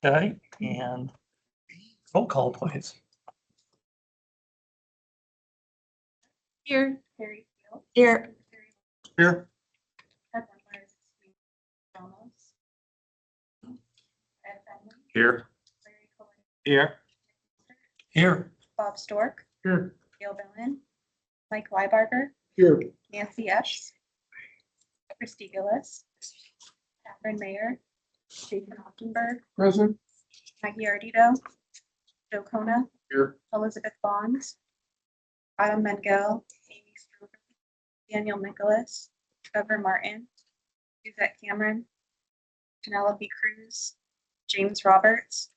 Okay, and roll call, please. Here. Harry Field. Here. Here. Ed Butler is excused. Ramos. Ed Bentley. Here. Larry Cohen. Here. Here. Bob Stork. Here. Gail Bellin. Mike Lybarger. Here. Nancy Epps. Christy Gillis. Catherine Mayer. Jason Offenberg. Present. Maggie Ardito. Joe Kona. Here. Elizabeth Bonds. Adam Mengel. Amy Strover. Daniel Nicholas. Trevor Martin. Suzette Cameron. Penelope Cruz. James Roberts.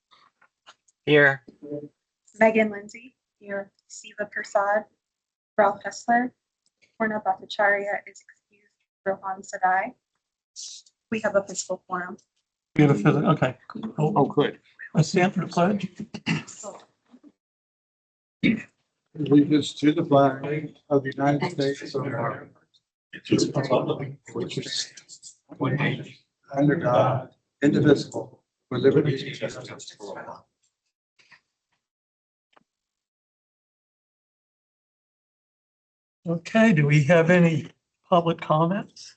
Here. Megan Lindsay. Here. Siva Prasad. Ralph Hessler. Purna Bhattacharya is excused. Rohan Sadai. We have a physical quorum. We have a physical, okay. Oh, good. Let's stand for the pledge. Allegiance to the flag of the United States of America, which is one nation under God, indivisible, with liberty and justice for all. Okay, do we have any public comments?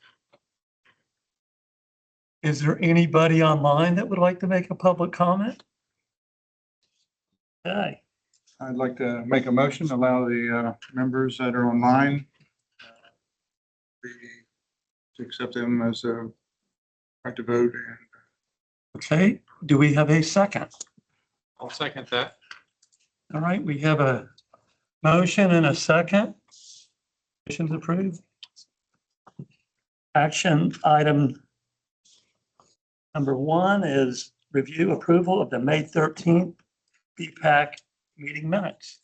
Is there anybody online that would like to make a public comment? Okay, I'd like to make a motion, allow the members that are online to accept them as a right to vote. And okay, do we have a second? I'll second that. All right, we have a motion and a second. Motion's approved. Action item number 1 is review approval of the May 13th BPAC meeting minutes.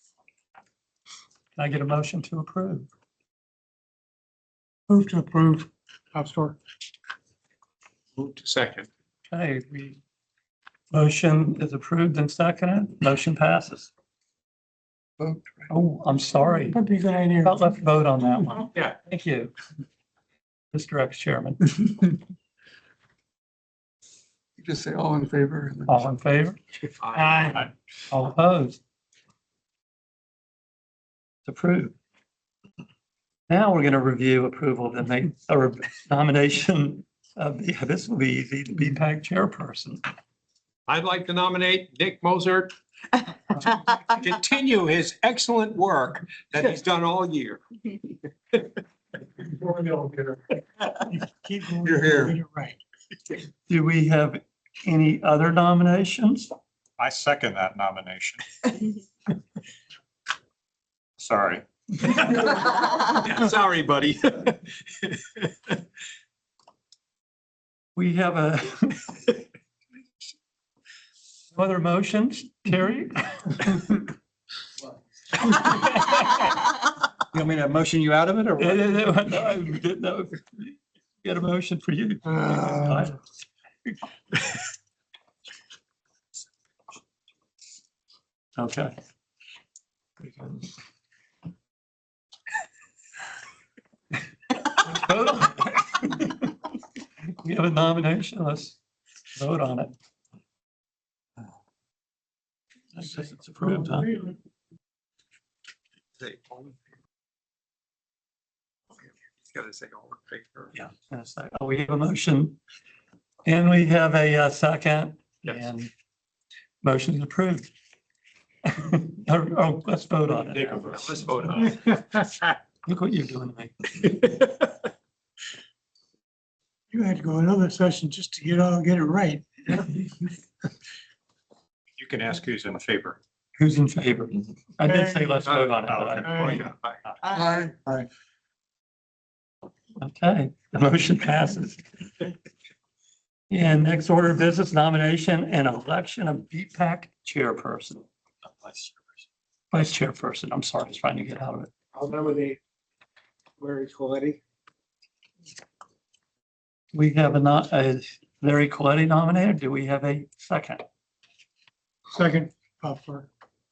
Can I get a motion to approve? Move to approve. Bob Stork. Move to second. Okay, motion is approved and seconded. Motion passes. Vote. Oh, I'm sorry. About left vote on that one. Yeah. Thank you, Mr. Ex-Chairman. You just say all in favor. and then- All in favor? Aye. All opposed? It's approved. Now we're going to review approval of the nomination of the, this will be easy, the BPAC chairperson. I'd like to nominate Dick Mozart to continue his excellent work that he's done all year. You're here. You're right. Do we have any other nominations? I second that nomination. Sorry. Sorry, buddy. We have a other motions, Terry? You want me to motion you out of it or what? No, get a motion for you. Okay. Vote on it. We have a nomination. Let's vote on it. I guess it's approved, huh? Got to say all in favor. Yeah. Yes, we have a motion and we have a second Yes. and motion is approved. Oh, let's vote on it. Let's vote on it. Look what you're doing to me. You had to go another session just to get it right. You can ask who's in favor. Who's in favor? I did say let's vote on it. but Aye. Aye. Okay, the motion passes. And next order of business, nomination and election of BPAC chairperson. Vice chairperson, I'm sorry, I was trying to get out of it. I'll nominate Larry Coletti. We have a Larry Coletti nominated. Do we have a second? Second, Bob Clark.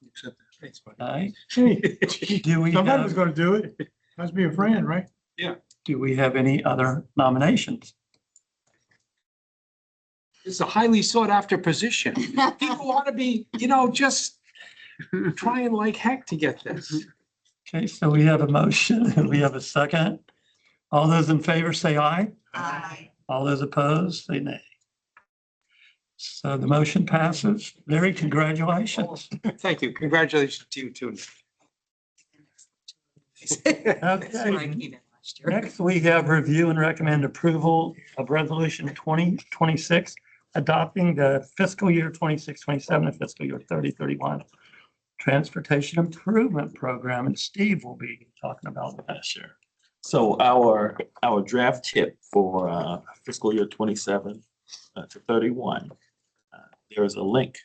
Accept that. Thanks, buddy. Okay. Hey, Do we somebody was have, gonna do it. Must be a friend, right? do we have any other nominations? It's a highly sought after position. People ought to be, just trying like heck to get this. Okay, so we have a motion and we have a second. All those in favor say aye. Aye. All those opposed say nay. So the motion passes. Larry, congratulations. Thank you. Congratulations to you too. Okay. Next, we have review and recommend approval of resolution 2026, adopting the fiscal year 26-27 and fiscal year 30-31 transportation improvement program. And Steve will be talking about that. Sure. So our draft tip for fiscal year 27 to 31, there is a link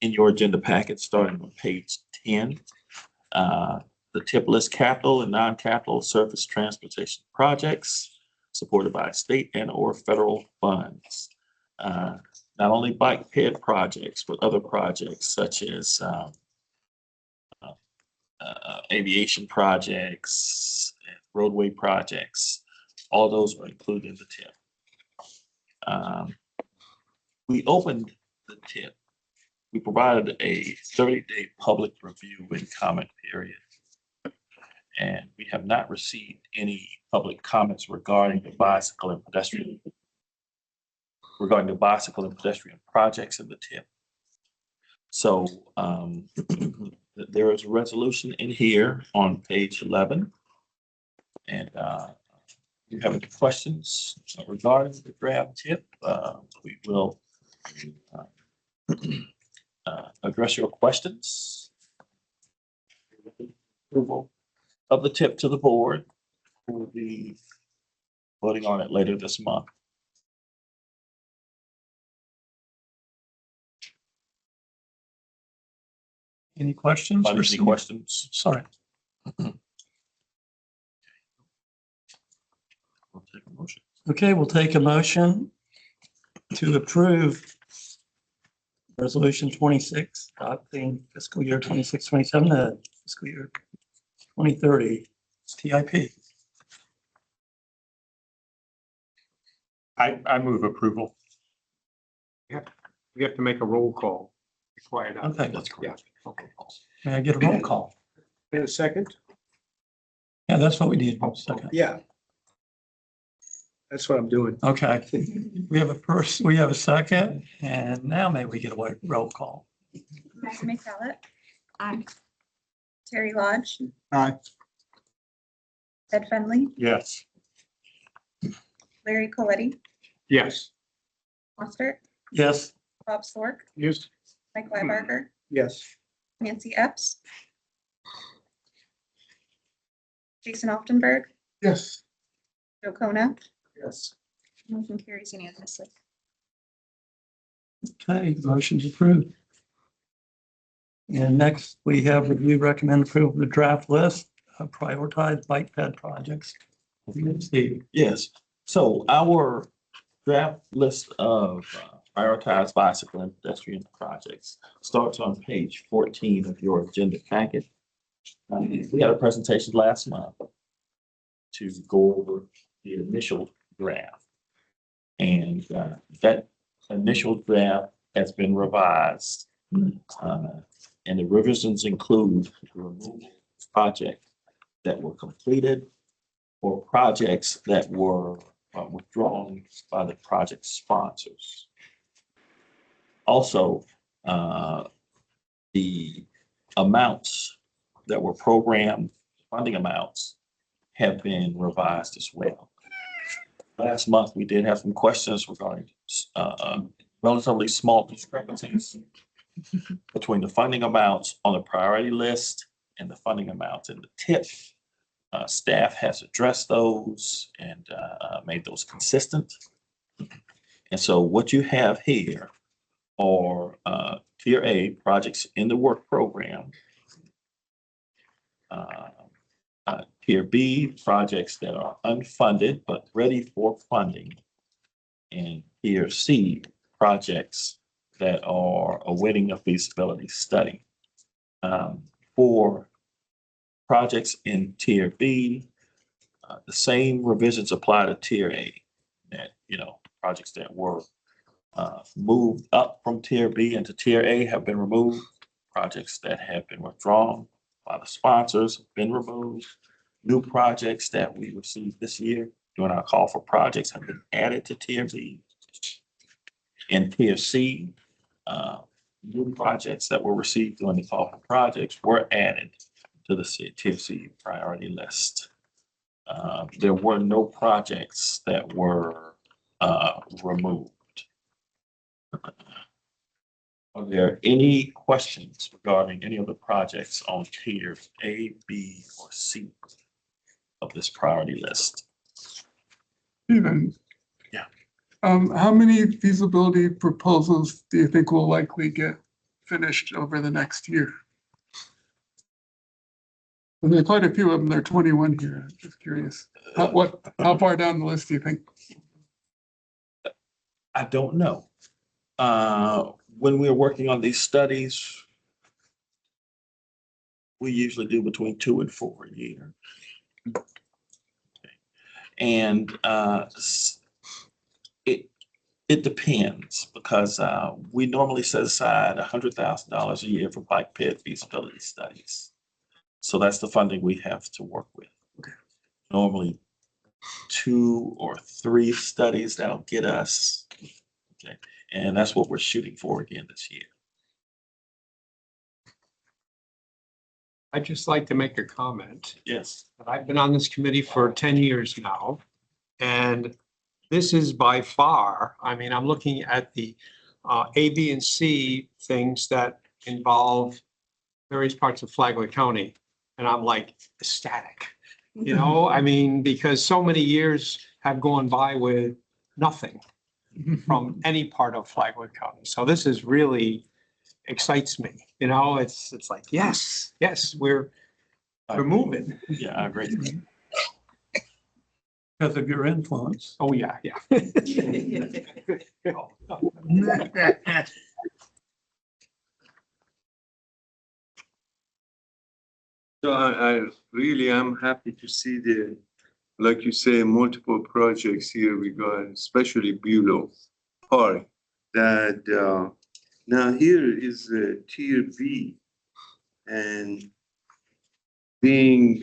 in your agenda packet starting on page 10. The tip lists capital and non-capital surface transportation projects supported by state and or federal funds. Not only bike ped projects, but other projects such as aviation projects, roadway projects. All those are included in the tip. We opened the tip. We provided a 30-day public review and comment period. And we have not received any public comments regarding the bicycle and pedestrian projects in the tip. So there is a resolution in here on page 11. And if you have any questions regarding the draft tip, we will address your questions. Approval of the tip to the board. We'll be voting on it later this month. Any questions? for Any Steve? questions? Sorry. We'll take a motion. Okay, we'll take a motion to approve resolution 26, adopting fiscal year 26-27 to fiscal year 2030 TIP. I move approval. We have to make a roll call. Quiet. Okay. That's correct. Yeah. Okay. May I get a roll call? In a second? Yeah, that's what we need. Second. Yeah. That's what I'm doing. Okay. We have a first, we have a second, and now may we get a roll call? Maggie McCallum, Aye. Terry Lodge, Aye. Ed Fenley, Yes. Larry Coletti, Yes. Foster, Yes. Bob Stork, Yes. Mike Lybarger, Yes. Nancy Epps, Jason Oftenberg, Yes. Joe Kona. Yes. Motion carries unanimously. Okay, motion's approved. And next, we have review, recommend approval of the draft list of prioritized bike ped projects. Steve. Yes. So our draft list of prioritized bicycle and pedestrian projects starts on page 14 of your agenda packet. We had a presentation last month to go over the initial draft. And that initial draft has been revised. And the revisions include the removal of projects that were completed or projects that were withdrawn by the project sponsors. Also, the amounts that were programmed, funding amounts, have been revised as well. Last month, we did have some questions regarding relatively small discrepancies between the funding amounts on the priority list and the funding amounts in the TIP. Staff has addressed those and made those consistent. And so what you have here are Tier A projects in the work program. Tier B projects that are unfunded but ready for funding. And Tier C projects that are awaiting a feasibility study. For projects in Tier B, the same revisions apply to Tier A. That, projects that were moved up from tier B into tier A have been removed. Projects that have been withdrawn by the sponsors have been removed. New projects that we received this year during our call for projects have been added to tier B. In tier C, new projects that were received during the call for projects were added to the tier C priority list. There were no projects that were removed. Are there any questions regarding any of the projects on tiers A, B, or C of this priority list? Steven? Yeah. How many feasibility proposals do you think will likely get finished over the next year? And there are quite a few of them. There are 21 here. I'm just curious. How far down the list do you think? I don't know. When we're working on these studies, we usually do between 2 and 4 a year. And it depends, because we normally set aside $100,000 a year for bike ped feasibility studies. So that's the funding we have to work with. Okay. Normally 2 or 3 studies that'll get us. Okay. And that's what we're shooting for again this year. I'd just like to make a comment. Yes. I've been on this committee for 10 years now, and this is by far, I mean, I'm looking at the A, B, and C things that involve various parts of Flagler County, and I'm like ecstatic, you know, I mean, because so many years have gone by with nothing from any part of Flagler County. So this is really excites me, you know, it's like, yes, we're moving. Yeah, I agree. Because of your influence. Oh, yeah. So I really am happy to see like you say, multiple projects here we got, especially Bulow Park, that now here is tier B, and being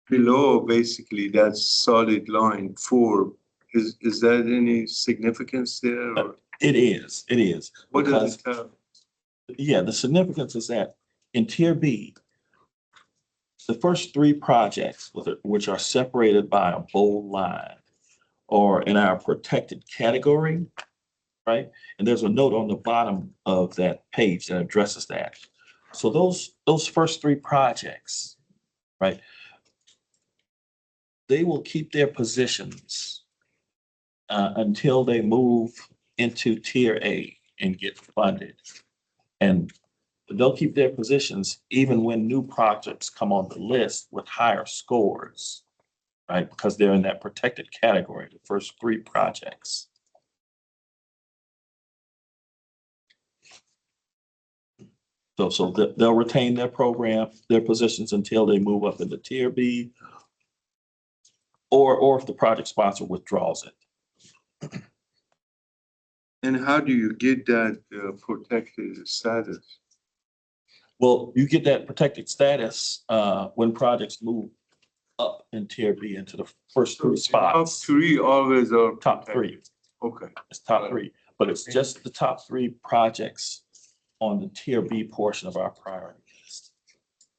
below basically that solid line 4, is that any significance there? Or It is. what does Because, it tell? yeah, the significance is that in tier B, the first 3 projects, which are separated by a bold line, or in our protected category, right? And there's a note on the bottom of that page that addresses that. So those first 3 projects, right? They will keep their positions until they move into tier A and get funded. And they'll keep their positions even when new projects come on the list with higher scores, right? Because they're in that protected category, the first 3 projects. So they'll retain their program, their positions until they move up into tier B, or if the project sponsor withdraws it. And how do you get that protected status? Well, you get that protected status when projects move up in tier B into the first 3 Top spots. 3 always are Top protected. 3. Okay. It's top 3, but it's just the top 3 projects on the tier B portion of our priority list.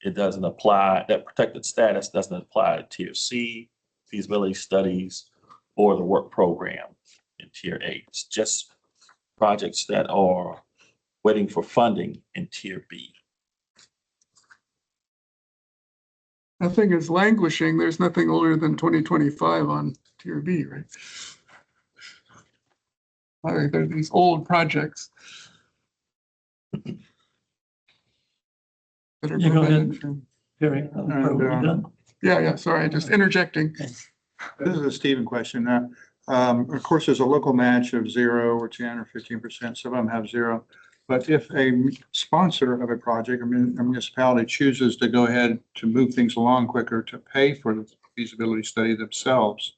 It doesn't apply, that protected status doesn't apply to tier C, feasibility studies, or the work program in tier A. It's just projects that are waiting for funding in tier B. Nothing is languishing. There's nothing older than 2025 on tier B, right? There are these old projects that are You go ahead. prevented from. Very. Yeah, sorry, just interjecting. This is a Stephen question. Of course, there's a local match of 0 or 10 or 15%. Some of them have 0. But if a sponsor of a project, I mean, a municipality chooses to go ahead to move things along quicker to pay for the feasibility study themselves,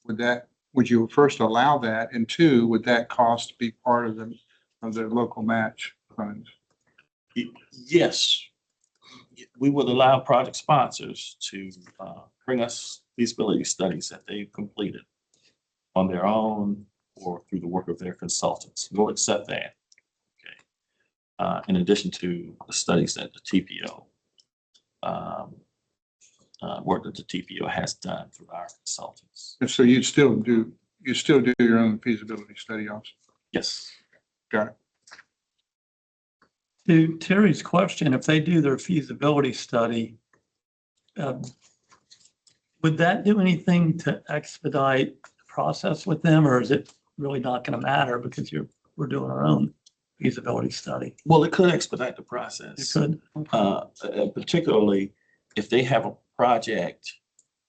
would that would you first allow that? And two, would that cost be part of the local match funds? Yes, we would allow project sponsors to bring us feasibility studies that they've completed on their own or through the work of their consultants. We'll accept that. Okay. In addition to the studies that the TPO, work that the TPO has done through our consultants. And so you still do your own feasibility study also? Yes. Got it. To Terry's question, if they do their feasibility study, would that do anything to expedite the process with them, or is it really not going to matter because we're doing our own feasibility study? Well, it could expedite the It process. could. Particularly if they have a project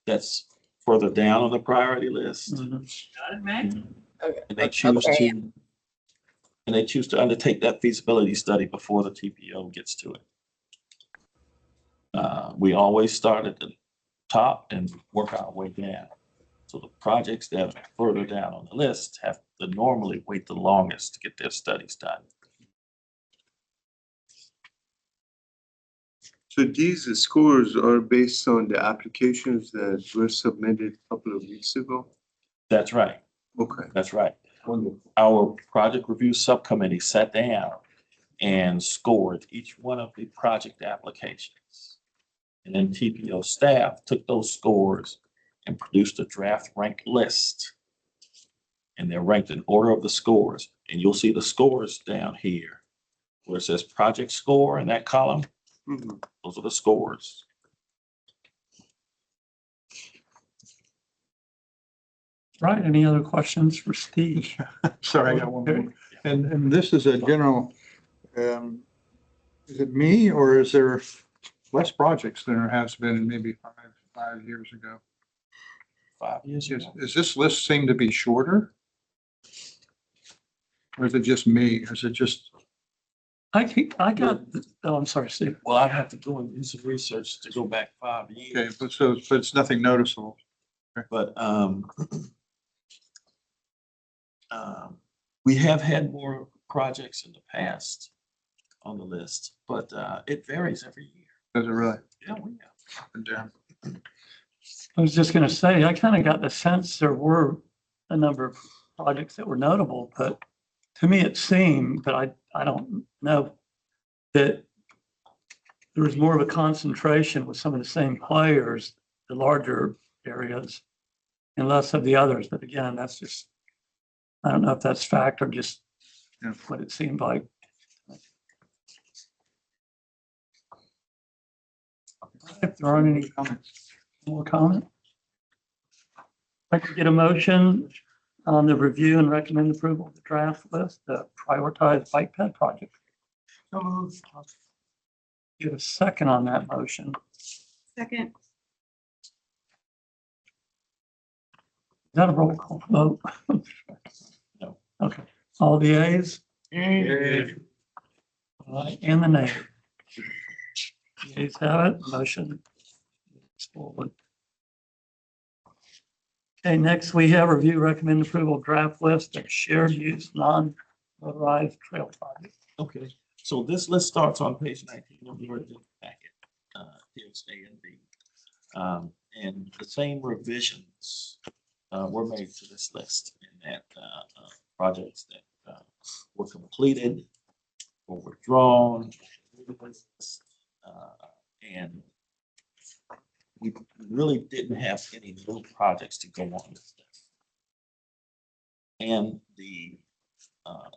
that's further down on the priority list Mhm. and they choose to, undertake that feasibility study before the TPO gets to it. We always start at the top and work our way down. So the projects that are further down on the list have to normally wait the longest to get their studies done. So these scores are based on the applications that were submitted a couple of weeks ago? That's right. Okay. That's right. Our project review subcommittee sat down and scored each one of the project applications. And then TPO staff took those scores and produced a draft ranked list. And they're ranked in order of the scores. And you'll see the scores down here where it says project score in that column. Mhm. Those are the scores. Right. Any other questions for Steve? Sorry, I got one more. And this is a general, is it me or is there less projects than there has been maybe 5 years ago? 5 years ago. Is this list seem to be shorter? Or is it just me? Or is it just, Oh, I'm sorry, Steve. Well, I'd have to go and do some research to go back 5 years. okay, but it's nothing noticeable. But we have had more projects in the past on the list, but it varies every year. Does it really? Yeah, we have. Up and down? I was just going to say, I kind of got the sense there were a number of projects that were notable, but to me it seemed, but I don't know, that there was more of a concentration with some of the same players, the larger areas, and less of the others. But again, that's just, I don't know if that's fact or just Yeah. what it seemed like. If there aren't any more comment, I could get a motion on the review and recommend approval of the draft list, the prioritized bike ped project. Get a second on that motion. Second. Is that a roll call vote? No. Okay, all the ayes? All right, and the nay. The ayes have it, motion is forward. Okay, next we have review, recommend approval draft list of shared use, non-motorized trail projects. Okay, so this list starts on page 19 of your agenda packet. Here's A and B. And the same revisions were made to this list in that projects that were completed or withdrawn. And we really didn't have any new projects to go on this list. And the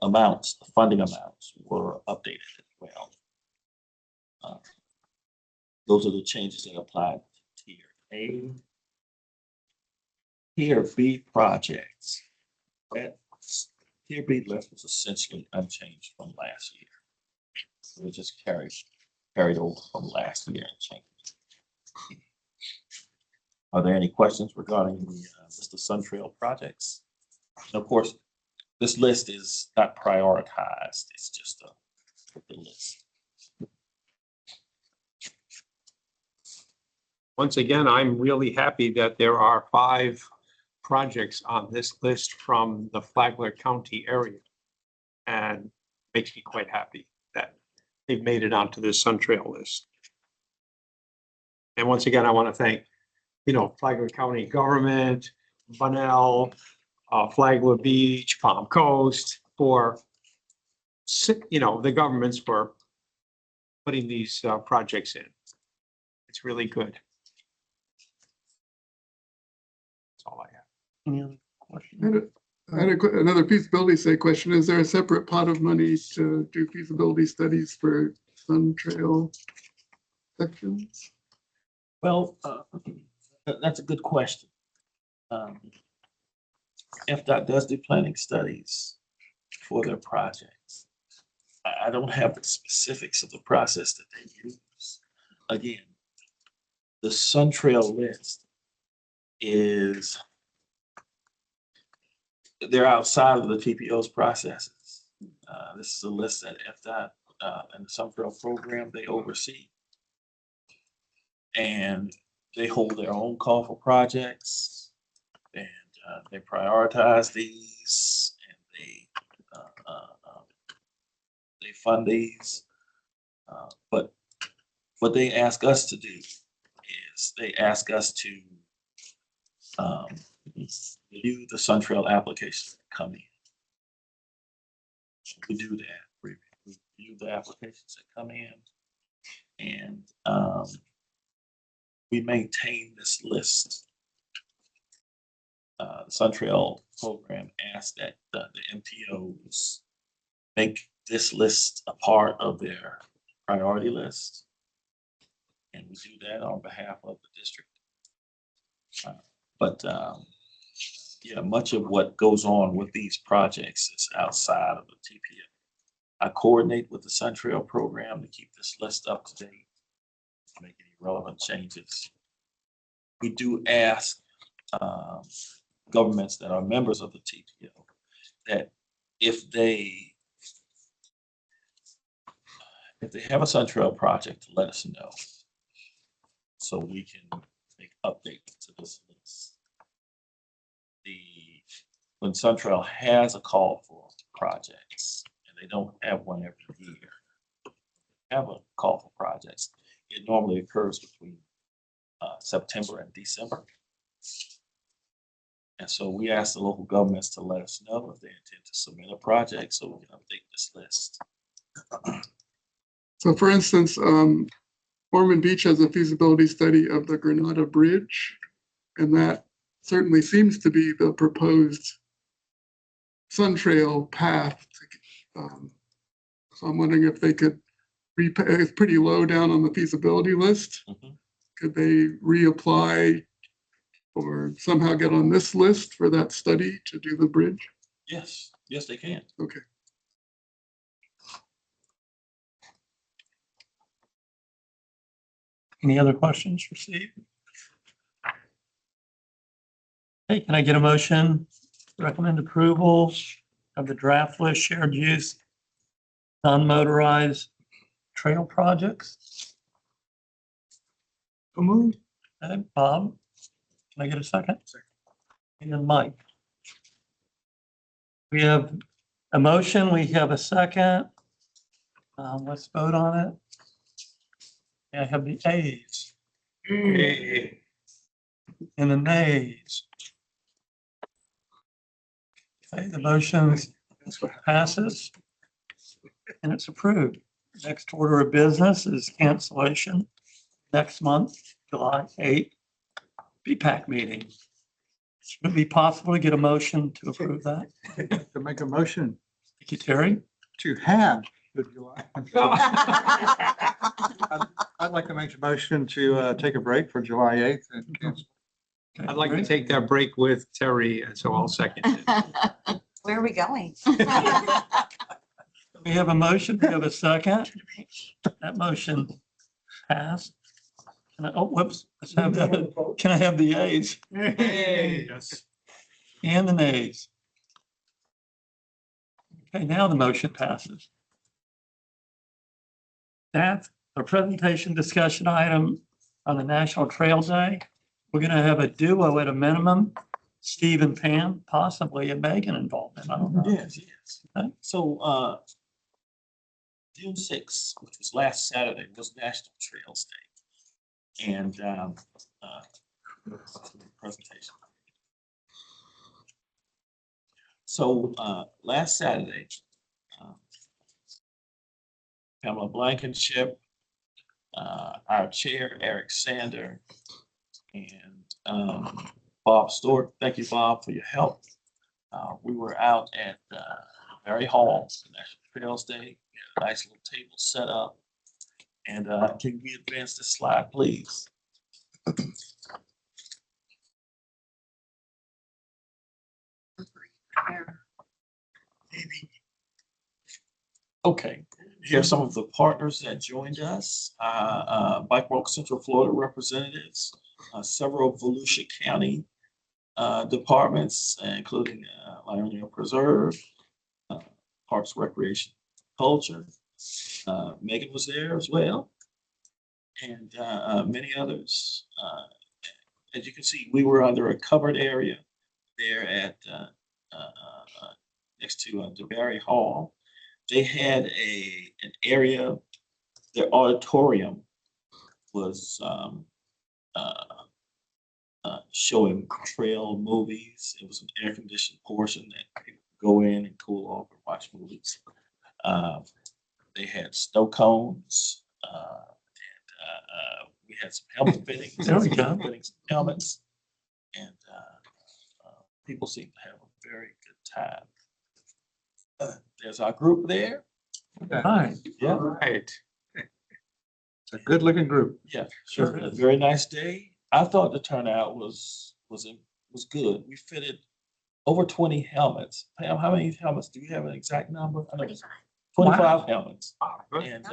amounts, the funding amounts were updated as well. Those are the changes that applied to tier A. Tier B projects. That tier B list was essentially unchanged from last year. So it just carried over from last year and changed. Are there any questions regarding the list of Sun Trail projects? And of course, this list is not prioritized. It's just a list. Once again, I'm really happy that there are 5 projects on this list from the Flagler County area. And makes me quite happy that they've made it onto this Sun Trail list. And once again, I want to thank, Flagler County government, Bunnell, Flagler Beach, Palm Coast for, the governments for putting these projects in. It's really good. That's all I have. Any other questions? I had another feasibility study question. Is there a separate pot of money to do feasibility studies for Sun Trail sections? Well, that's a good question. FDOT does do planning studies for their projects. I don't have the specifics of the process that they use. Again, the Sun Trail list they're outside of the TPO's processes. This is a list that FDOT and the Sun Trail program they oversee. And they hold their own call for projects, and they prioritize these, and they fund these. But what they ask us to do is they ask us to review the Sun Trail applications that come in. We do that. We review the applications that come in, and we maintain this list. The Sun Trail program asks that the MTOs make this list a part of their priority list. And we do that on behalf of the district. Yeah, much of what goes on with these projects is outside of the TPO. I coordinate with the Sun Trail program to keep this list up to date, make any relevant changes. We do ask governments that are members of the TPO that if they have a Sun Trail project, to let us know so we can make updates to this list. When Sun Trail has a call for projects, and they don't have one every year, have a call for projects, it normally occurs between September and December. And so we ask the local governments to let us know if they intend to submit a project so we can update this list. So for instance, Ormond Beach has a feasibility study of the Granada Bridge, and that certainly seems to be the proposed Sun Trail path. So I'm wondering if they could, it's pretty low down on the feasibility list. Mm-hmm. Could they reapply or somehow get on this list for that study to do the bridge? Yes, they can. Okay. Any other questions for Steve? Hey, can I get a motion to recommend approval of the draft list shared use non-motorized trail projects? Okay, Bob, can I get a second? And then Mike. We have a motion, we have a second. Let's vote on it. I have the ayes and the nays. Okay, the motion passes and it's approved. Next order of business is cancellation next month, July 8th, BPAC meeting. Would it be possible to get a motion to approve that? To make a motion Thank you, Terry. to have the July. I'd like to make a motion to take a break for July 8th and cancel. Okay, I'd like to great. take that break with Terry, and so I'll second it. Where are we going? We have a motion, we have a second. That motion passed. Whoops, let's have the, can I have the ayes Yes. and the nays? Okay, now the motion passes. That's a presentation discussion item on the National Trail Day. We're going to have a duo at a minimum. Steve and Pam, possibly a Megan involvement. I don't know. Yes, yes. Okay. So, June 6th, which was last Saturday, was National Trails Day. And, presentation. So, last Saturday, Pamela Blankenship, our chair, Eric Sander, and Bob Stewart. Thank you, Bob, for your help. We were out at Berry Hall, National Trails Day. We had a nice little table set up. And can we advance this slide, please? Okay, here are some of the partners that joined us. Bike Walk Central Florida representatives, several Volusia County departments, including Lionel Preserve, Parks, Recreation, Culture. Megan was there as well, and many others. As you can see, we were under a covered area there at next to DeBerry Hall. They had an area, their auditorium was showing trail movies. It was an air conditioned portion that people could go in and cool off and watch movies. They had snow cones, and we had some helmet fittings. There we go. Some helmets, and people seemed to have a very good time. There's our group there. Hi. Yeah, Right. It's a good looking group. yeah, Sure a is. very nice day. I thought the turnout was good. We fitted over 20 helmets. Pam, how many helmets? Do you have an exact number? I know it's 25 helmets, and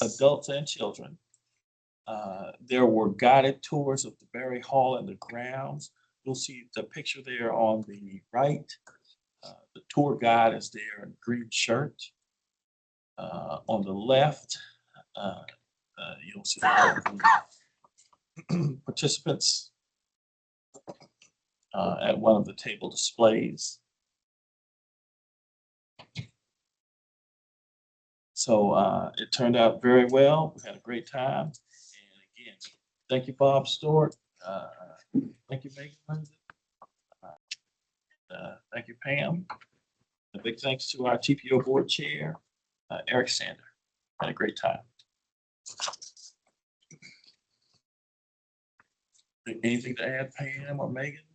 adults and children. There were guided tours of the Berry Hall and the grounds. You'll see the picture there on the right. The tour guide is there in a green shirt. On the left, you'll see the participants at one of the table displays. So it turned out very well. We had a great time. And again, thank you, Bob Stewart. Thank you, Megan Lindsay. Thank you, Pam. A big thanks to our TPO board chair, Eric Sander. Had a great time. Anything to add, Pam or Megan?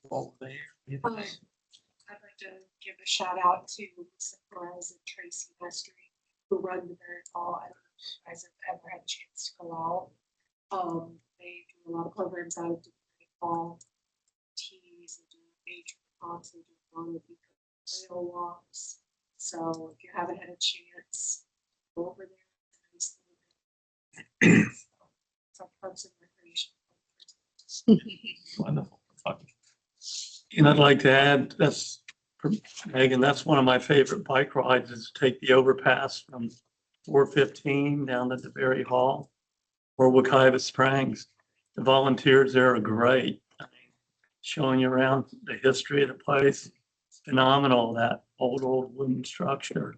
Over there? Anything? I'd like to give a shout out to Lisa Perez and Tracy Vestry, who run the Barrett Hall. I don't know if you guys have ever had a chance to go out. They do a lot of programs out of the Barrett Hall, teas, and do nature walks, and do a lot of trail walks. So if you haven't had a chance, go over there. It's a nice little bit. Some parks and recreation. Wonderful. And I'd like to add, that's, Megan, that's one of my favorite bike rides is to take the overpass from 415 down to DeBerry Hall or Wekiva Springs. The volunteers there are great. I mean, showing you around the history of the place. Phenomenal, that old wooden structure,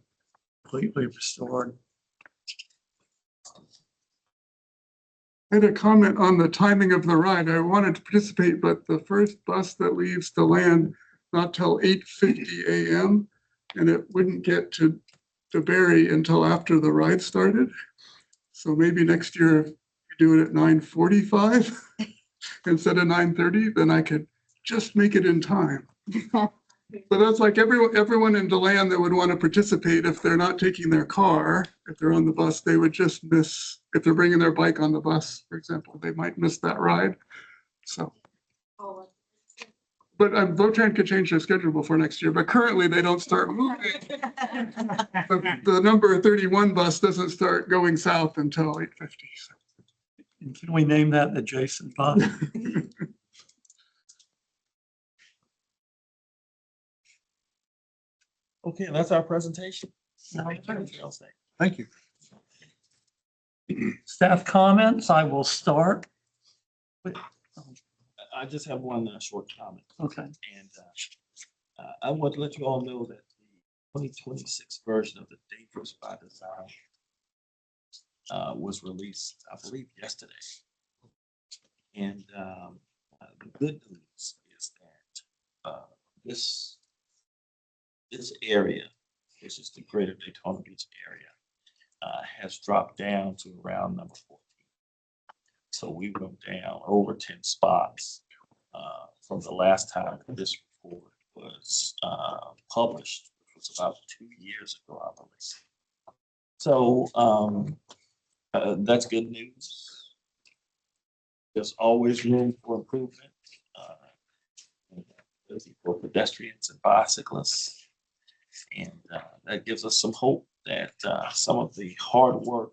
completely restored. I had a comment on the timing of the ride. I wanted to participate, but the first bus that leaves the land not till 8:50 a.m. and it wouldn't get to Barry until after the ride started. So maybe next year, if you do it at 9:45 instead of 9:30, then I could just make it in time. But that's like everyone in DeLand that would want to participate, if they're not taking their car, if they're on the bus, they would just miss, if they're bringing their bike on the bus, for example, they might miss that ride. So, but Votran could change their schedule before next year, but currently they don't start moving. The number 31 bus doesn't start going south until 8:50. So. And can we name that the Jason bus? Okay, that's our presentation. Thank you. Staff comments, I will start. I just have one short comment. Okay. And I want to let you all know that the 2026 version of the Dangerous by Design was released, I believe, yesterday. And the good news is that this area, which is the greater Daytona Beach area, has dropped down to around number 14. So we went down over 10 spots from the last time this report was published, which was about 2 years ago, I believe. So that's good news. There's always room for improvement for pedestrians and bicyclists. And that gives us some hope that some of the hard work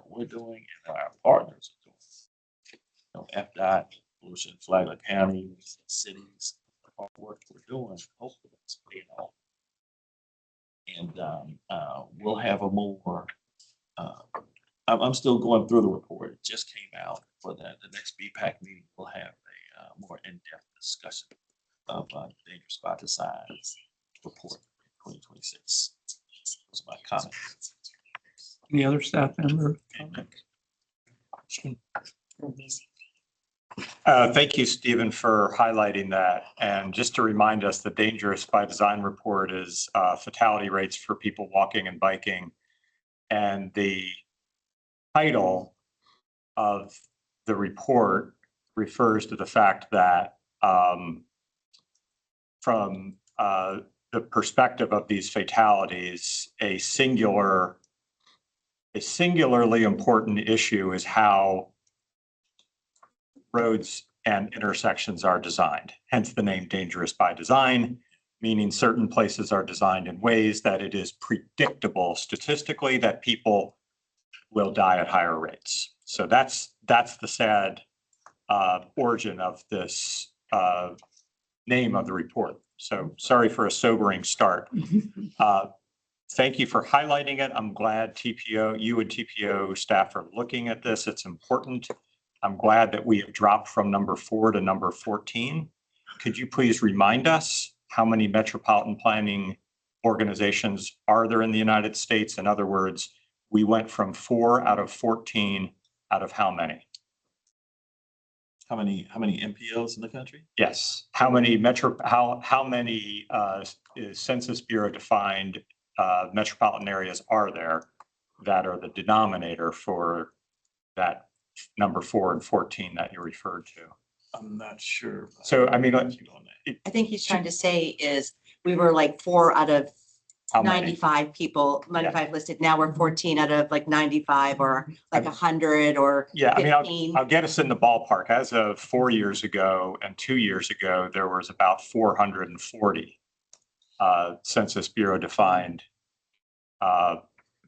we're doing and our partners are doing, FDOT, Volusia-Flagler County, cities, the hard work we're doing, hopefully it's paying off. And we'll have a more, I'm still going through the report. It just came out. For the next BPAC meeting, we'll have a more in-depth discussion of Dangerous by Design report 2026. Those are my comments. Any other staff member? Thank you, Stephen, for highlighting that. And just to remind us, the Dangerous by Design report is fatality rates for people walking and biking. And the title of the report refers to the fact that from the perspective of these fatalities, a singularly important issue is how roads and intersections are designed, hence the name Dangerous by Design, meaning certain places are designed in ways that it is predictable statistically that people will die at higher rates. So that's the sad origin of this name of the report. So sorry for a sobering start. Thank you for highlighting it. I'm glad you and TPO staff are looking at this. It's important. I'm glad that we have dropped from number 4 to number 14. Could you please remind us how many metropolitan planning organizations are there in the United States? In other words, we went from 4 out of 14 out of how many? How many MPOs in the country? Yes. How many Census Bureau defined metropolitan areas are there that are the denominator for that number 4 and 14 that you referred to? I'm not sure. So, I mean, I think he's trying to say is we were like 4 out of how many? 95 people, 95 listed. Now we're 14 out of like 95 or like 100 or Yeah, I 15. mean, I'll get us in the ballpark. As of 4 years ago and 2 years ago, there was about 440 Census Bureau defined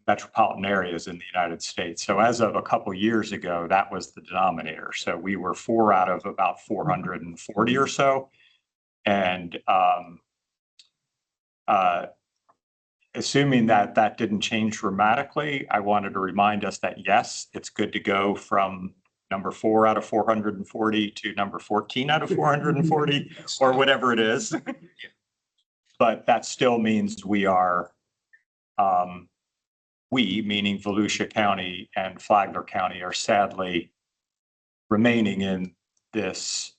metropolitan areas in the United States. So as of a couple years ago, that was the denominator. So we were 4 out of about 440 or so. And assuming that that didn't change dramatically, I wanted to remind us that yes, it's good to go from number 4 out of 440 to number 14 out of 440 or whatever it is. But that still means we are, we, meaning Volusia County and Flagler County, are sadly remaining in this,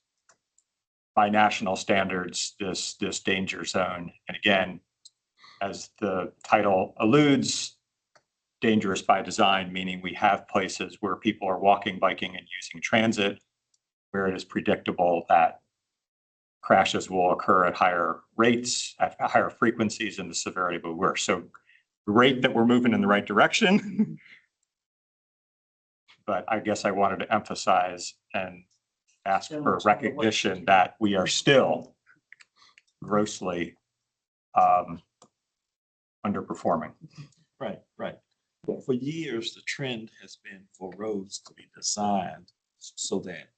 by national standards, this danger zone. And again, as the title alludes, dangerous by design, meaning we have places where people are walking, biking, and using transit, where it is predictable that crashes will occur at higher rates, at higher frequencies, and the severity will be worse. So great that we're moving in the right direction. But I guess I wanted to emphasize and ask for recognition that we are still grossly underperforming. Right. But for years, the trend has been for roads to be designed so that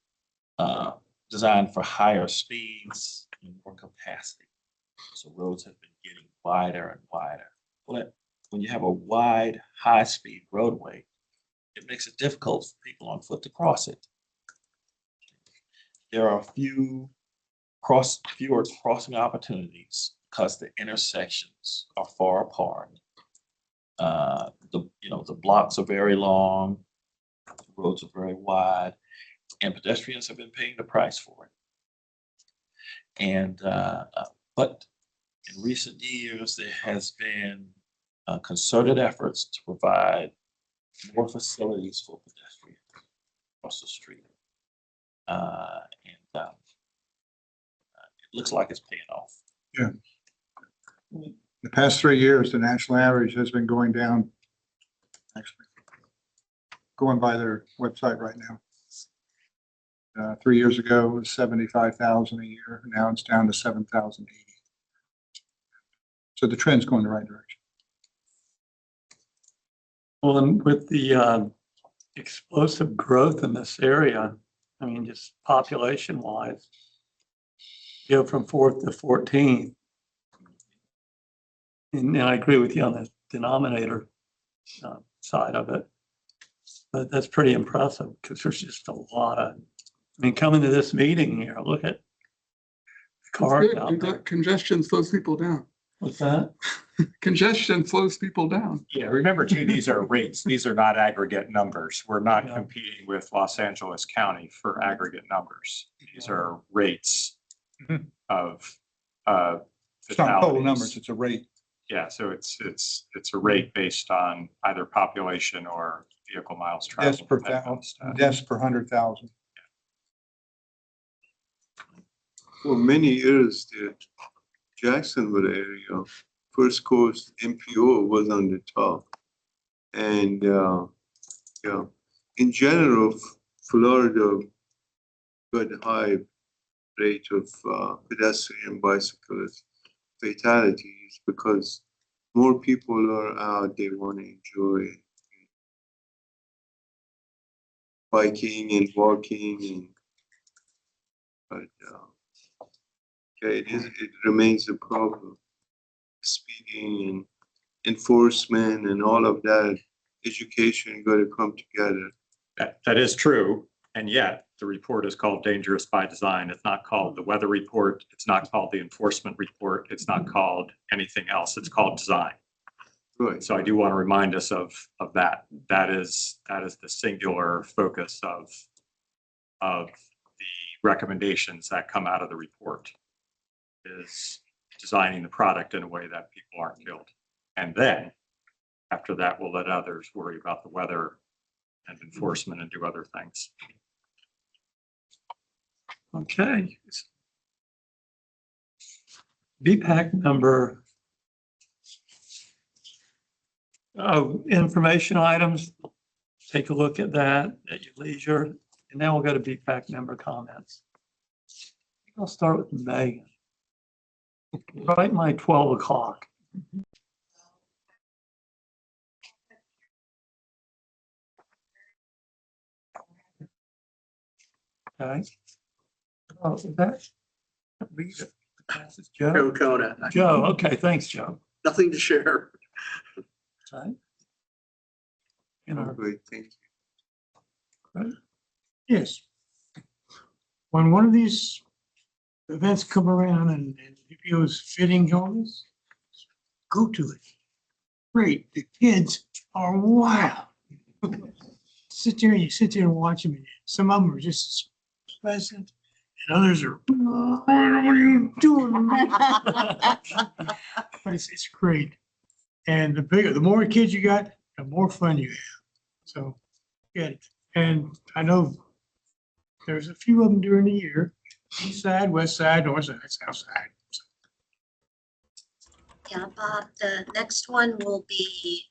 designed for higher speeds and more capacity. So roads have been getting wider and wider. Well, when you have a wide, high-speed roadway, it makes it difficult for people on foot to cross it. there are fewer crossing opportunities because the intersections are far apart. The blocks are very long, the roads are very wide, and pedestrians have been paying the price for it. And but in recent years, there has been concerted efforts to provide more facilities for pedestrians across the street. It looks like it's paying off. Yeah. The past 3 years, the national average has been going down. Actually, going by their website right now. 3 years ago, it was 75,000 a year. Now it's down to 7,080. So the trend's going the right direction. Well, and with the explosive growth in this area, I mean, just population wise, go from 4th to 14th. And I agree with you on the denominator side of it. But that's pretty impressive because there's just a lot of, I mean, coming to this meeting here, look at cars Good. out there. Congestion slows people down. What's that? Congestion slows people down. Yeah, remember too, these are rates. These are not aggregate numbers. We're not Yeah. competing with Los Angeles County for aggregate numbers. These are rates of It's not total fatalities. numbers, it's a rate. Yeah, so it's a rate based on either population or vehicle miles traveled. Deaths per that kind of stuff. deaths per 100,000. For many years, the Jacksonville area, First Coast MPO was on the top. And, yeah, in general, Florida got a high rate of pedestrian bicyclist fatalities because more people are out, they want to enjoy biking and walking and but okay, it remains a problem. Speeding and enforcement and all of that, education got to come together. That is true. And yet the report is called Dangerous by Design. It's not called the weather report. It's not called the enforcement report. It's not called anything else. It's called design. Right. So I do want to remind us of that. That is the singular focus of the recommendations that come out of the report, is designing the product in a way that people aren't killed. And then after that, we'll let others worry about the weather and enforcement and do other things. Okay. BPAC number. Information items. Take a look at that at your leisure. And then we'll go to BPAC member comments. I'll start with Megan. Right, my 12 o'clock. Okay. Oh, is that? Read it. This is Joe Joe. Kona, Joe, okay, thanks, Joe. nothing to share. Okay. In our Great, thank you. Yes. When one of these events come around and BPO's fitting goals, go to it. Great, the kids are wild. Sit there and watch them. Some of them are just pleasant and others are, what are you doing? But it's great. And the more kids you got, the more fun you have. So get it. And I know there's a few of them during the year, east side, west side, north side, south side. Yeah, Bob, the next one will be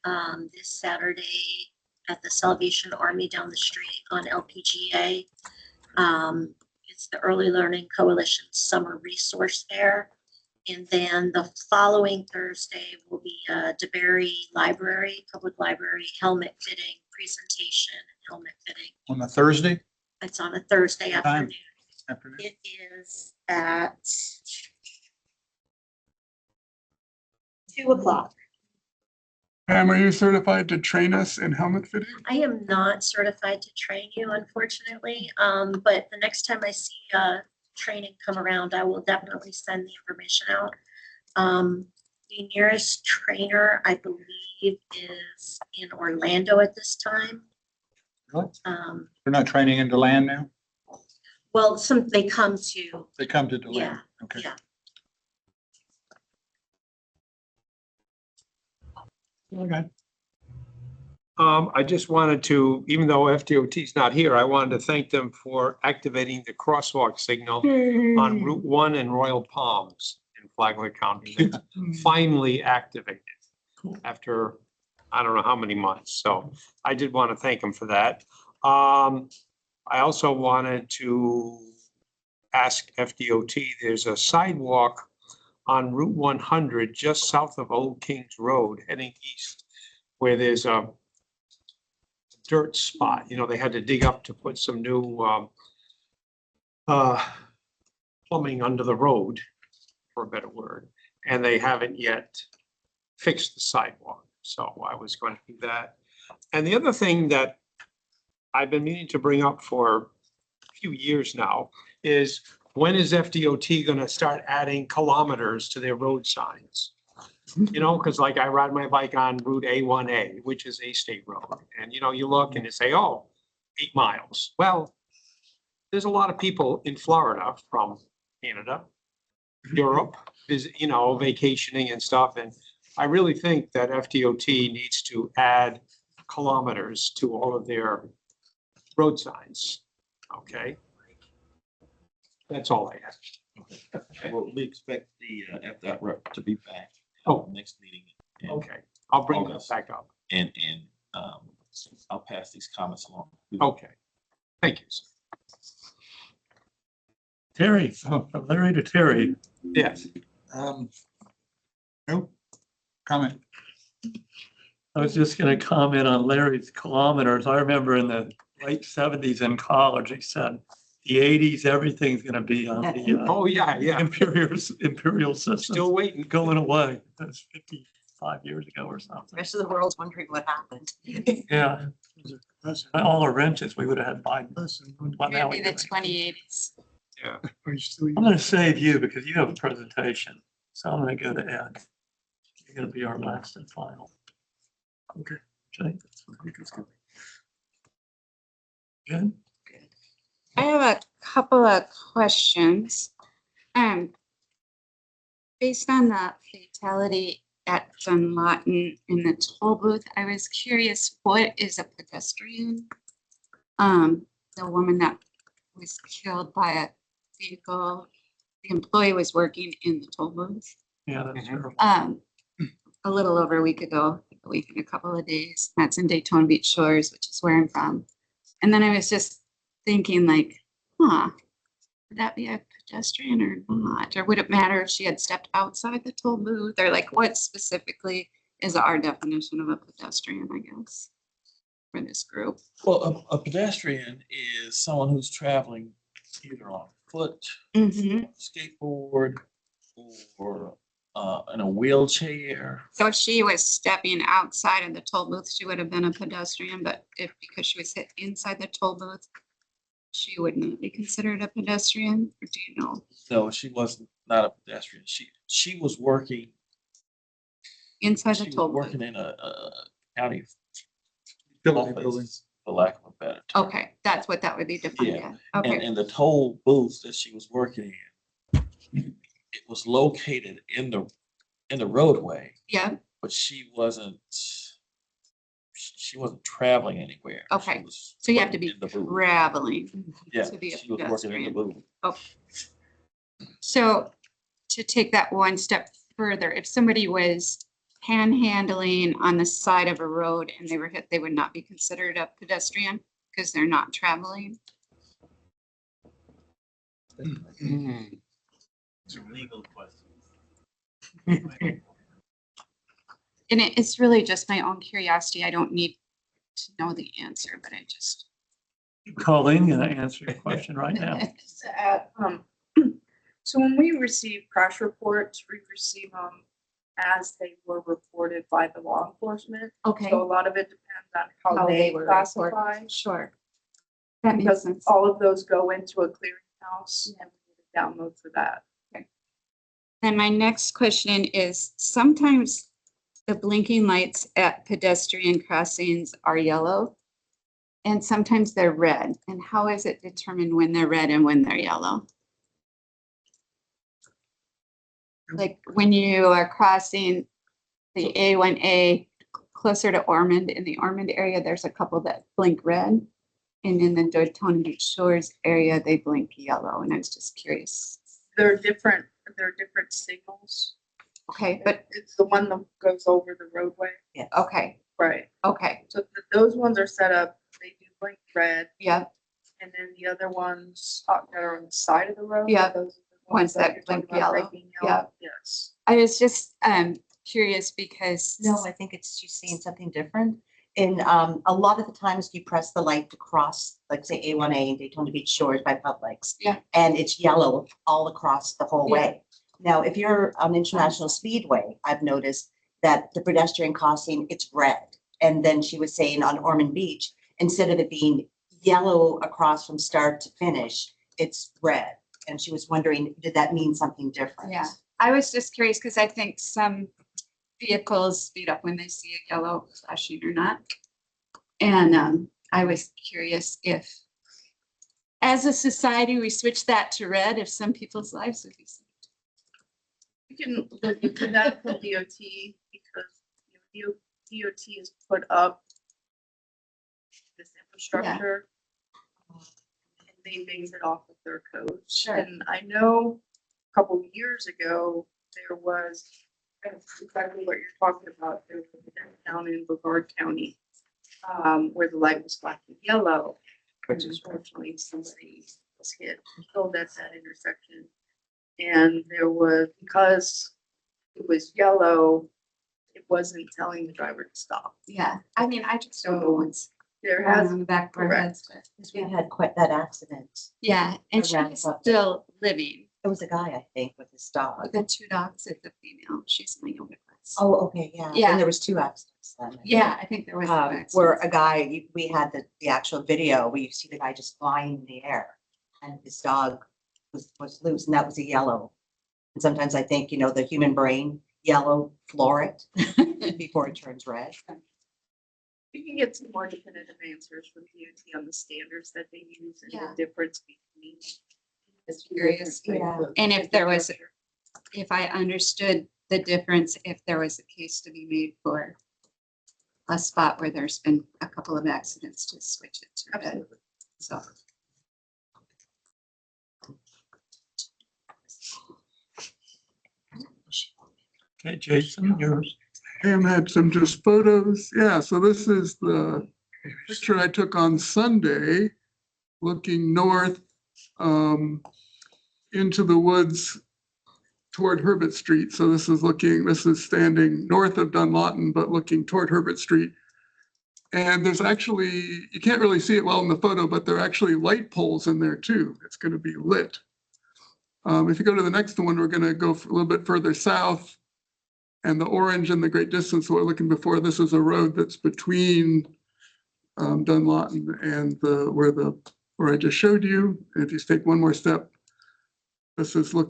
this Saturday at the Salvation Army down the street on LPGA. It's the Early Learning Coalition Summer Resource Fair. And then the following Thursday will be DeBerry Library, Public Library, helmet fitting, presentation, helmet fitting. On a Thursday It's on a Thursday Time. afternoon. It is at 2 o'clock. Pam, are you certified to train us in helmet fitting? I am not certified to train you, unfortunately, but the next time I see training come around, I will definitely send the information out. The nearest trainer, I believe, is in Orlando at this time. What? Um, We're not training in DeLand now? well, they come to, They come to DeLand? Yeah, Okay. yeah. Okay. I just wanted to, even though FDOT is not here, I wanted to thank them for activating the crosswalk signal on Route 1 and Royal Palms in Flagler County. It's finally activated after, I don't know how many months. So I did want to thank them for that. I also wanted to ask FDOT, there's a sidewalk on Route 100 just south of Old Kings Road heading east, where there's a dirt spot. You know, they had to dig up to put some new plumbing under the road, for a better word, and they haven't yet fixed the sidewalk. So I was going to do that. And the other thing that I've been meaning to bring up for a few years now is, when is FDOT going to start adding kilometers to their road signs? You know, because like I ride my bike on Route A1A, which is a state road, and you know, you look and you say, oh, 8 miles. Well, there's a lot of people in Florida from Canada, Europe, you know, vacationing and stuff. And I really think that FDOT needs to add kilometers to all of their road signs. Okay. That's all I have. Well, we expect the FDOT rep to be back. Oh. Next meeting. in Okay, I'll bring that August. back up. And I'll pass these comments along. Okay, thank you, sir. Terry, from Larry to Terry. Yes. No comment. I was just gonna comment on Larry's kilometers. I remember in the late 70s in college, he said, the 80s, everything's gonna be on the Oh, yeah, yeah. imperial system. Still waiting. Going away. That's 55 years ago or The something. rest of the world's wondering what happened. Yeah, all our wrenches, we would have had Biden. Well, now we Maybe do. the 2080s. Yeah. Are you still? I'm gonna save you because you have a presentation, so I'm gonna go to Ed. You're gonna be our last and final. Okay. Okay. Good. I have a couple of questions. Based on the fatality at Dunlawton in the toll booth, I was curious, what is a pedestrian? The woman that was killed by a vehicle, the employee was working in the toll booth. Yeah, that's terrible. A little over a week ago, a week and a couple of days. That's in Daytona Beach Shores, which is where I'm from. And then I was just thinking like, would that be a pedestrian or not? Or would it matter if she had stepped outside the toll booth? Or like, what specifically is our definition of a pedestrian, I guess, for this group? Well, a pedestrian is someone who's traveling either on foot, skateboard, or in a wheelchair. So if she was stepping outside of the toll booth, she would have been a pedestrian, but because she was hit inside the toll booth, she would not be considered a pedestrian, or do you know? No, she was not a pedestrian. She was working. Inside She the was toll booth? working in a county Utility building. office, for lack of a better term. Okay, that's what that would be defined Yeah. as. Okay, And the toll booth that she was working in, it was located in the roadway, yeah, but she wasn't traveling anywhere. She Okay. was so you have to working be in the booth. traveling Yeah, to be a she was working in the pedestrian. booth. So to take that one step further, if somebody was panhandling on the side of a road and they were hit, they would not be considered a pedestrian because they're not traveling? It's a legal question. And it's really just my own curiosity. I don't need to know the answer, but I just. Colleen, gonna answer your question right now. Just to add, so when we receive crash reports, we receive as they were reported by the law enforcement. Okay. So a lot of it depends on how they were classify. Sure. That makes Because sense. all of those go into a clearinghouse and we need to download for that. And my next question is, sometimes the blinking lights at pedestrian crossings are yellow and sometimes they're red. And how is it determined when they're red and when they're yellow? Like when you are crossing the A1A closer to Ormond, in the Ormond area, there's a couple that blink red. And in the Daytona Beach Shores area, they blink yellow. And I was just curious. They're different signals. Okay, but It's the one that goes over the roadway. Yes. okay, Right. okay, So those ones are set up, they do blink red. yeah, And then the other ones that are on the side of the road. Yeah, Those are the ones that you're talking blink about, yellow. blinking Yeah. Yes. I was just curious because No, I think it's she's seeing something different. And a lot of the times you press the light to cross, like say A1A in Daytona Beach Shores by Publix. Yeah. And it's yellow all across the whole Yeah. way. Now, if you're on International Speedway, I've noticed that the pedestrian crossing, it's red. And then she was saying on Ormond Beach, instead of it being yellow across from start to finish, it's red. And she was wondering, did that mean something different? yeah, I was just curious because I think some vehicles speed up when they see a yellow flashing or not. And I was curious if, as a society, we switch that to red, if some people's lives would be saved. You can look into that from DOT because DOT has put up this infrastructure. And they base it off of their codes. Sure. And I know a couple of years ago, there was exactly what you're talking about. There was a down in Brevard County where the light was flashing yellow. Which is unfortunately somebody was hit and killed at that intersection. And there was, because it was yellow, it wasn't telling the driver to stop. Yeah, I mean, I just don't know what's There going has, on in the back of our correct. heads, but Because we had quite that accident. yeah, and Around she's Buffalo. still living. It was a guy, I think, with his dog. The two dogs at the female, she's my younger class. Oh, okay, yeah. Yeah. And there was 2 accidents then. Yeah, I think there was. Where a guy, we had the actual video where you see the guy just flying in the air and his dog was loose and that was a yellow. And sometimes I think, the human brain, yellow, floor it before it turns red. You can get some more definitive answers from DOT on the standards that they use and Yeah. the difference between. Just curious. Yeah. And if there was, if I understood the difference, if there was a case to be made for a spot where there's been a couple of accidents to switch it to red. Absolutely. So. Okay, Jason, yours. Pam had some just photos. Yeah, so this is the picture I took on Sunday, looking north into the woods toward Herbert Street. So this is standing north of Dunlawton, but looking toward Herbert Street. And there's actually, you can't really see it well in the photo, but there are actually light poles in there too. It's going to be lit. If you go to the next one, we're going to go a little bit further south. And the orange and the great distance we're looking before, this is a road that's between Dunlawton and where I just showed you. And if you take one more step, this is all,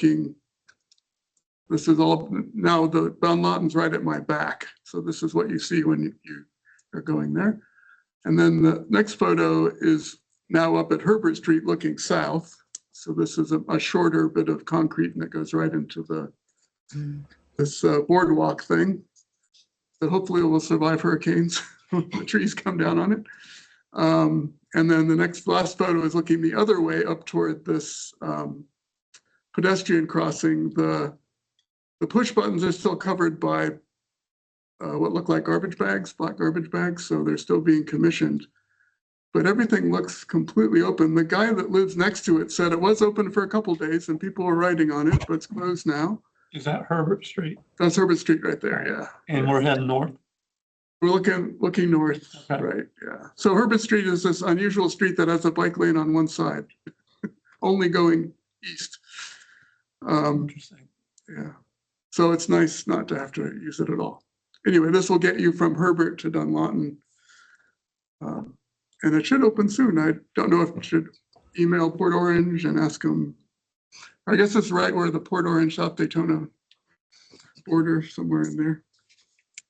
now the Dunlawton's right at my back. So this is what you see when you are going there. And then the next photo is now up at Herbert Street looking south. So this is a shorter bit of concrete and it goes right into this boardwalk thing that hopefully will survive hurricanes when the trees come down on it. And then the last photo is looking the other way up toward this pedestrian crossing. The push buttons are still covered by what look like garbage bags, black garbage bags, so they're still being commissioned. But everything looks completely open. The guy that lives next to it said it was open for a couple days and people were riding on it, but it's closed now. Is that Herbert Street? That's Herbert Street right there, yeah. And we're heading north? We're looking north, Okay. right, yeah. So Herbert Street is this unusual street that has a bike lane on one side, only going east. Interesting. Yeah. So it's nice not to have to use it at all. Anyway, this will get you from Herbert to Dunlawton. And it should open soon. I don't know if I should email Port Orange and ask them. I guess it's right where the Port Orange South Daytona border, somewhere in there.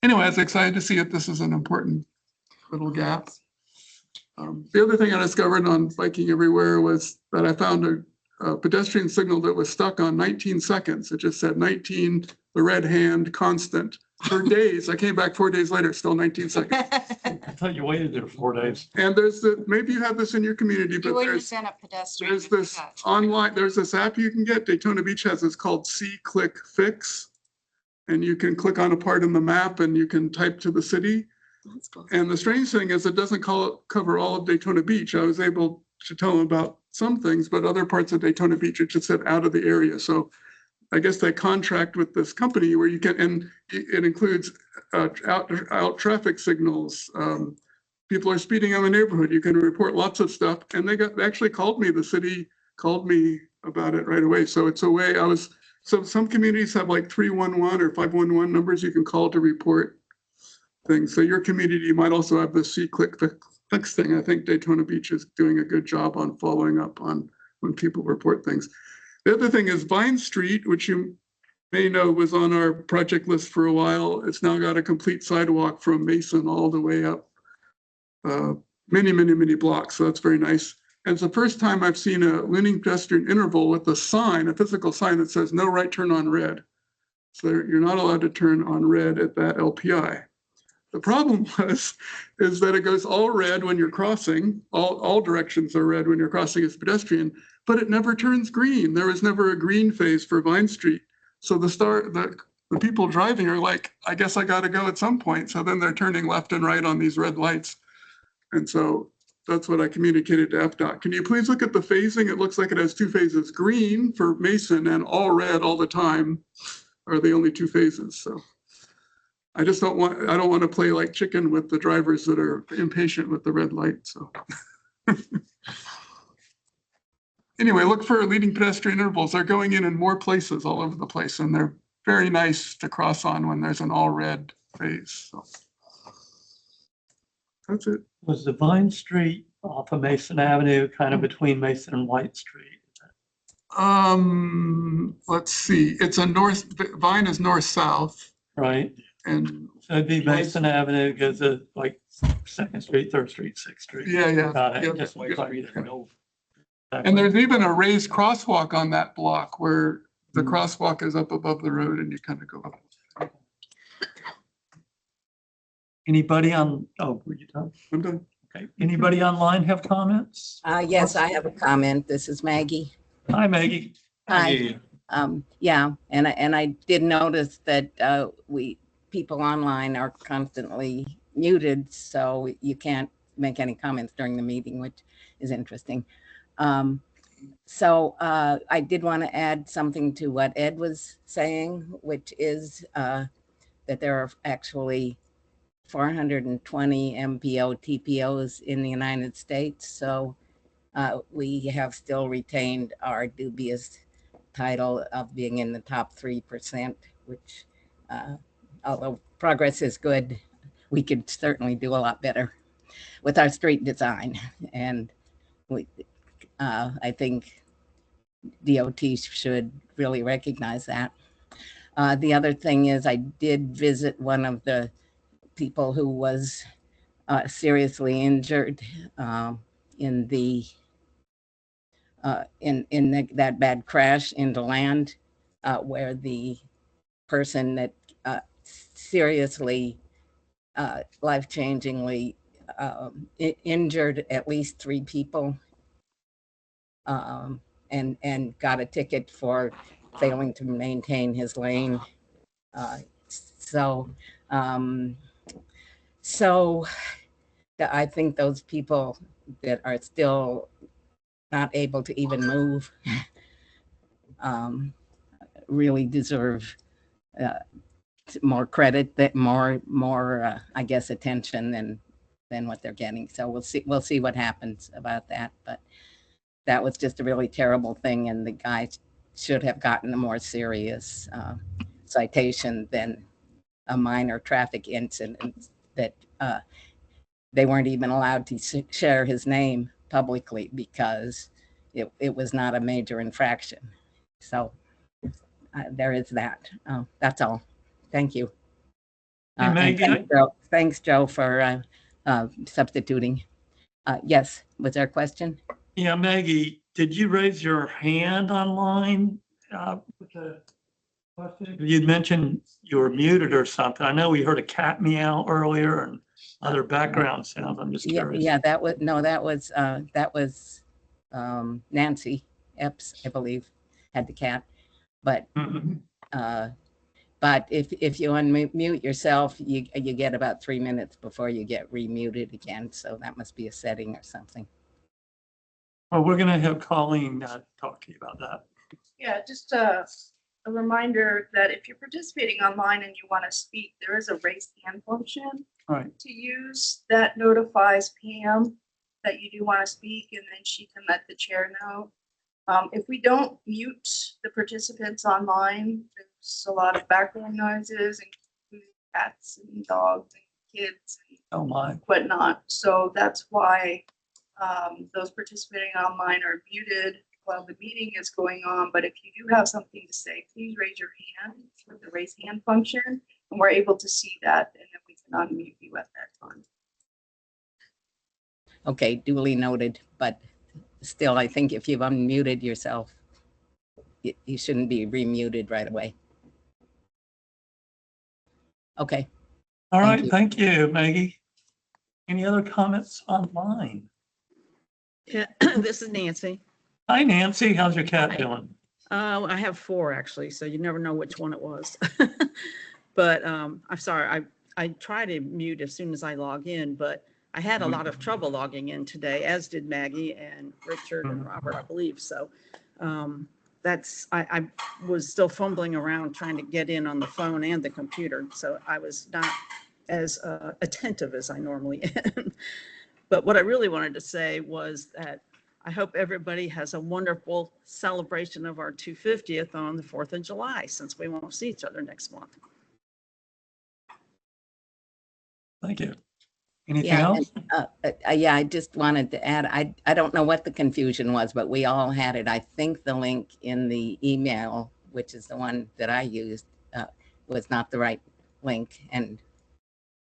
Anyway, I was excited to see it. This is an important little gap. The other thing I discovered on Biking Everywhere was that I found a pedestrian signal that was stuck on 19 seconds. It just said 19, the red hand, constant, for days. I came back 4 days later, still 19 seconds. I thought you waited there 4 days. And maybe you have this in your community, but there's a pedestrian. there's this online, there's this app you can get. Daytona Beach has this called See-Click Fix. And you can click on a part in the map and you can type to the city. And the strange thing is it doesn't cover all of Daytona Beach. I was able to tell them about some things, but other parts of Daytona Beach, it just said out of the area. So I guess they contract with this company where you can, and it includes out traffic signals. People are speeding in the neighborhood. You can report lots of stuff. And they actually called me, the city called me about it right away. So it's a way so some communities have like 311 or 511 numbers you can call to report things. So your community might also have the See-Click Fix thing. I think Daytona Beach is doing a good job on following up on when people report things. The other thing is Vine Street, which you may know was on our project list for a while. It's now got a complete sidewalk from Mason all the way up many blocks. So that's very nice. And it's the first time I've seen a leaning pedestrian interval with a sign, a physical sign that says no right turn on red. So you're not allowed to turn on red at that LPI. The problem is that it goes all red when you're crossing, all directions are red when you're crossing as pedestrian, but it never turns green. There was never a green phase for Vine Street. So the people driving are like, I guess I gotta go at some point. So then they're turning left and right on these red lights. And so that's what I communicated to FDOT. Can you please look at the phasing? It looks like it has two phases. Green for Mason and all red all the time are the only two phases. So I don't want to play like chicken with the drivers that are impatient with the red light. So anyway, look for leading pedestrian intervals. They're going in more places all over the place, and they're very nice to cross on when there's an all red phase. So that's it. Was the Vine Street off of Mason Avenue, kind of between Mason and White Street? Let's see. It's Vine is north-south. Right. And so it'd be Mason Avenue, goes to like 2nd Street, 3rd Street, 6th Street. Yeah. Got it. Yeah. Just like And there's even a raised crosswalk on that block where the crosswalk is up above the road and you kind of go up. Anybody were you done? I'm done. Okay. Anybody online have comments? Yes, I have a comment. This is Maggie. Hi, Maggie. Hi. Yeah, and I did notice that people online are constantly muted, so you can't make any comments during the meeting, which is interesting. So I did want to add something to what Ed was saying, which is that there are actually 420 MPO TPOs in the United States. So we have still retained our dubious title of being in the top 3%, which although progress is good, we could certainly do a lot better with our street design. And I think DOT should really recognize that. The other thing is I did visit one of the people who was seriously injured in that bad crash into land, where the person that seriously, life-changingly injured at least 3 people, and got a ticket for failing to maintain his lane. So I think those people that are still not able to even move really deserve more credit, that more I guess attention than what they're getting. So we'll see what happens about that. But that was just a really terrible thing, and the guy should have gotten a more serious citation than a minor traffic incident that they weren't even allowed to share his name publicly because it was not a major infraction. So there is that. That's all. Thank you. Hey, And Maggie, thanks, Joe, for substituting. Yes, was there a question? yeah, Maggie, did you raise your hand online? With the question? You'd mentioned you were muted or something. I know we heard a cat meow earlier and other background sounds. I'm just Yeah, curious. yeah, that was Nancy Epps, I believe, had the cat. But Mhm. but if you unmute yourself, you get about 3 minutes before you get remuted again. So that must be a setting or something. Well, we're gonna have Colleen talk to you about that. Yeah, just a reminder that if you're participating online and you want to speak, there is a raise hand function Right. to use that notifies Pam that you do want to speak, and then she can let the chair know. If we don't mute the participants online, there's a lot of background noises, including cats and dogs and kids and Oh, my. whatnot. So that's why those participating online are muted while the meeting is going on. But if you do have something to say, please raise your hand with the raise hand function, and we're able to see that, and then we can unmute you at that time. Okay, duly noted. But still, I think if you've unmuted yourself, you shouldn't be remuted right away. Okay. All Thank right, you. thank you, Maggie. Any other comments online? Yeah, this is Nancy. Hi, Nancy. How's your cat doing? I have 4 actually, so you never know which one it was. But I'm sorry, I try to mute as soon as I log in, but I had a lot of trouble logging in today, as did Maggie and Richard and Robert, I believe. So I was still fumbling around trying to get in on the phone and the computer. So I was not as attentive as I normally am. But what I really wanted to say was that I hope everybody has a wonderful celebration of our 250th on the 4th of July, since we won't see each other next month. Thank you. Anything Yeah, else? yeah, I just wanted to add, I don't know what the confusion was, but we all had it. I think the link in the email, which is the one that I used, was not the right link. And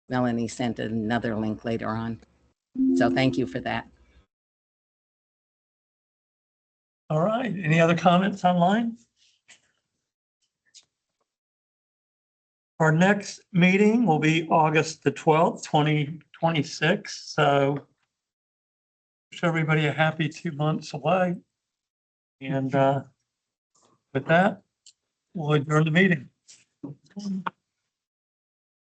Melanie sent another link later on. So thank you for that. All right. Any other comments online? Our next meeting will be August the 12th, 2026. So wish everybody a happy 2 months away. And with that, we'll adjourn the meeting.